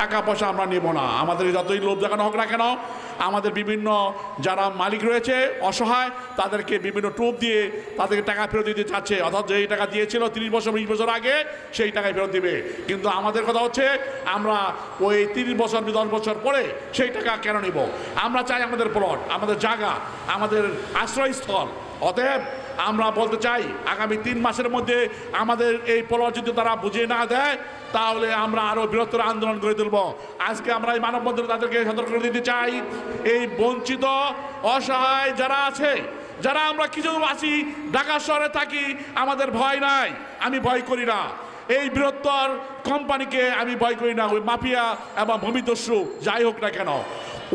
টাকা পয়সা আমরা নেব না। আমাদের যতই লোভ দেখানো হোক না কেন, আমাদের বিভিন্ন যারা মালিক রয়েছে অসহায়, তাদেরকে বিভিন্ন টোপ দিয়ে তাদেরকে টাকা ফেরত দিতে চাচ্ছে, অর্থাৎ যেই টাকা দিয়েছিল 30 বছর 20 বছর আগে সেই টাকায় ফেরত দিবে। কিন্তু আমাদের কথা হচ্ছে আমরা ওই 30 বছর 10 বছর পরে সেই টাকা কেন নিব? আমরা চাই আমাদের প্লট, আমাদের জায়গা, আমাদের আশ্রয়স্থল। অতএব আমরা বলতে চাই আগামী 3 মাসের মধ্যে আমাদের এই প্লট যদি তারা বুঝিয়ে না দেয়, তাহলে আমরা আরো বৃহত্তর আন্দোলন করে তুলব। আজকে আমরা এই মানববন্ধনে তাদেরকে সতর্ক করে দিতে চাই, এই বঞ্চিত অসহায় যারা আছে, যারা আমরা কিছু আছি ঢাকা শহরে থাকি, আমাদের ভয় নাই, আমি ভয় করি না। এই বৃহত্তর কোম্পানিকে আমি ভয় করি না, ওই মাফিয়া এবং ভূমিদস্যু যাই হোক না কেন,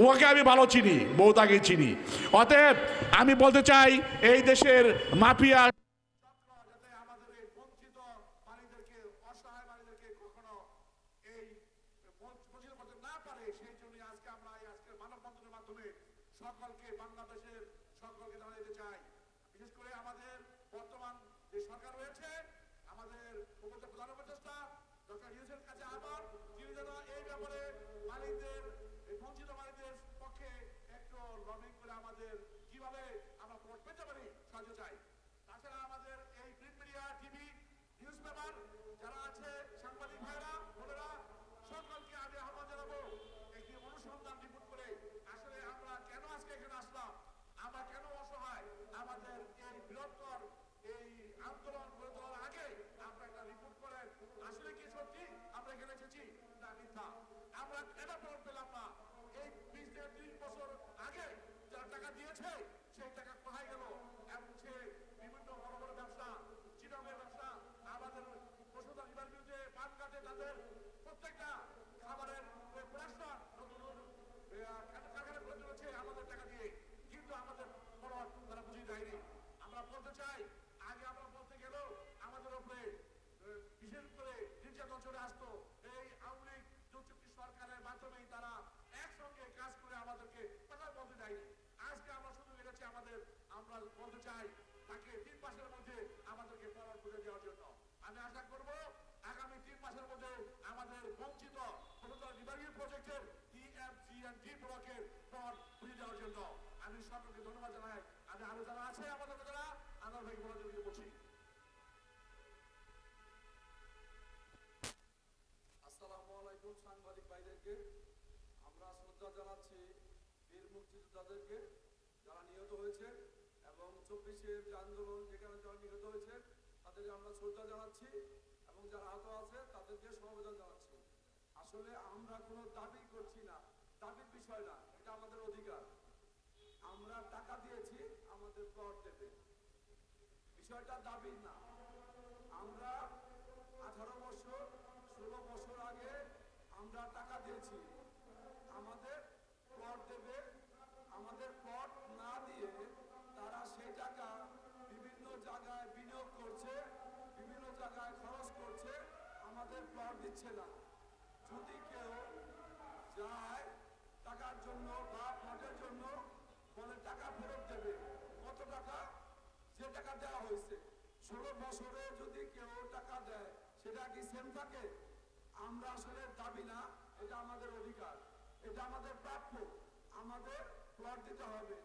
ওকে আমি ভালো চিনি, বহুত আগে চিনি। অতএব আমি বলতে চাই এই দেশের মাফিয়া সকলকে, বাংলাদেশের সকলকে জানাতে চাই, বিশেষ করে আমাদের বর্তমান যে সরকার রয়েছে, আমাদের প্রধান উপদেষ্টা ডক্টর ইউনূসের কাছে আবার তিনি যেন এই ব্যাপারে মালিকদের, বঞ্চিত মালিকদের পক্ষে একটু লবিং করে আমাদের কিভাবে আমরা ভোট পেতে পারি সাহায্য চাই। তাছাড়া আমাদের এই print media, TV, news paper যারা আছে, সাংবাদিক ভাইরা বোনেরা, সকলকে আমি আহ্বান জানাবো একটি অনুসন্ধান রিপোর্ট করে আসলে আমরা কেন আজকে এখানে আসলাম, আমরা কেন অসহায়, আমাদের এই বৃহত্তর এই আন্দোলন করে তোলার আগে আমরা একটা রিপোর্ট করেন আসলে কি সত্যি আমরা এখানে এসেছি না মিথ্যা, আমরা কেন ভোট পেলাম না, এই 20-30 বছর আগে যারা টাকা দিয়েছে সেই টাকা কোথায় গেল, এবং সে বিভিন্ন বড় বড় ব্যবসা, চিটামের ব্যবসা, আমাদের পশুধন বিভাগের বিরুদ্ধে পান কাটে, তাদের প্রত্যেকটা খাবারের প্রোডাকশন নতুন কারখানা করে চলেছে আমাদের টাকা দিয়ে, কিন্তু আমাদের খরচ তারা বুঝিয়ে দেয়নি। আমরা বলতে চাই, আগে আমরা বলতে গেলেও আমাদের উপরে বিশেষ করে নির্যাতন চলে আসতো, এই আওয়ামী লীগ চুক্তি সরকারের মাধ্যমেই তারা একসঙ্গে কাজ করে আমাদেরকে কথা বলতে দেয়নি। আজকে আমরা শুধু এসেছি আমাদের, আমরা বলতে চাই তাকে 3 মাসের মধ্যে আমাদেরকে ফরওয়ার্ড করে দেওয়ার জন্য। আমি আশা করব আগামী 3 মাসের মধ্যে আমাদের বঞ্চিত বিভাগীয় প্রজেক্টের EFCND ব্লকের ফরওয়ার্ড করে দেওয়ার জন্য আমি সকলকে ধন্যবাদ জানাই। আমি আরো যারা আছে আমাদের যারা আনার ভাই বলার জন্য বলছি। আসসালামু আলাইকুম সাংবাদিক ভাইদেরকে আমরা শ্রদ্ধা জানাচ্ছি বীর মুক্তিযোদ্ধাদেরকে যারা নিহত হয়েছে, এবং 24-এর যে আন্দোলন যেখানে যারা নিহত হয়েছে তাদেরকে আমরা শ্রদ্ধা জানাচ্ছি, এবং যারা আহত আছে তাদেরকে সমবেদনা জানাচ্ছি। আসলে আমরা কোনো দাবি করছি না, দাবির বিষয় না, এটা আমাদের অধিকার। আমরা টাকা দিয়েছি, আমাদের প্লট দেবে, বিষয়টা দাবির না। আমরা 18 বছর 16 বছর আগে আমরা টাকা দিয়েছি, আমাদের প্লট দেবে। আমাদের প্লট না দিয়ে তারা সেই টাকা বিভিন্ন জায়গায় বিনিয়োগ করছে, বিভিন্ন জায়গায় খরচ করছে, আমাদের প্লট দিচ্ছে না। যদি কেউ যায় টাকার জন্য বা প্লটের জন্য বলে টাকা ফেরত দেবে, কত টাকা? যে টাকা দেওয়া হয়েছে 16 বছরে যদি কেউ টাকা দেয় সেটা কি সেম থাকে? আমরা আসলে দাবি না, এটা আমাদের অধিকার, এটা আমাদের প্রাপ্য। আমাদের প্লট দিতে হবে।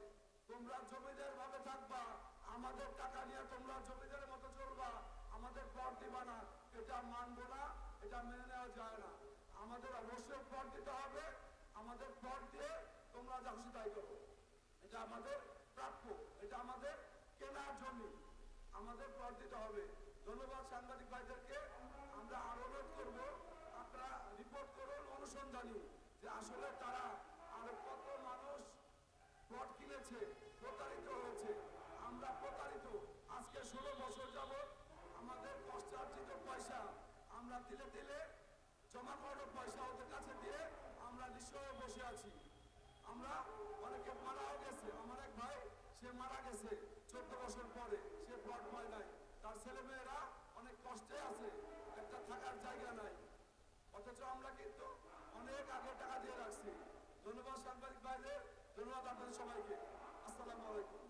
তোমরা জমিদার ভাবে থাকবা, আমাদের টাকা নিয়ে তোমরা জমিদারের মতো চলবা, আমাদের প্লট দিবা না, এটা মানবো না, এটা মেনে নেওয়া যায় না। আমাদের অবশ্যই প্লট দিতে হবে। আমাদের প্লট দিয়ে তোমরা যা খুশি তাই করো, এটা আমাদের প্রাপ্য, এটা আমাদের কেনা জমি, আমাদের প্লট দিতে হবে। ধন্যবাদ সাংবাদিক ভাইদেরকে। আমরা আরো অনুরোধ করবো আপনারা রিপোর্ট করুন অনুসন্ধানী, যে আসলে তারা আরো কত মানুষ প্লট কিনেছে, প্রতারিত হয়েছে। আমরা প্রতারিত। আজকে 16 বছর যাবত আমাদের কষ্টার্জিত পয়সা আমরা দিলে দিলে জমা করানো পয়সা ওদের কাছে দিয়ে আমরা নিঃস্ব বসে আছি। আমরা অনেকে মারাও গেছে। আমার এক ভাই, সে মারা গেছে 14 বছর পরে, সে প্লট পায় নাই। তার ছেলে মেয়েরা অনেক কষ্টে আছে, একটা থাকার জায়গা নাই, অথচ আমরা কিন্তু অনেক আগে টাকা দিয়ে রাখছি। ধন্যবাদ সাংবাদিক ভাইদের, ধন্যবাদ আপনাদের সবাইকে। আসসালামু আলাইকুম।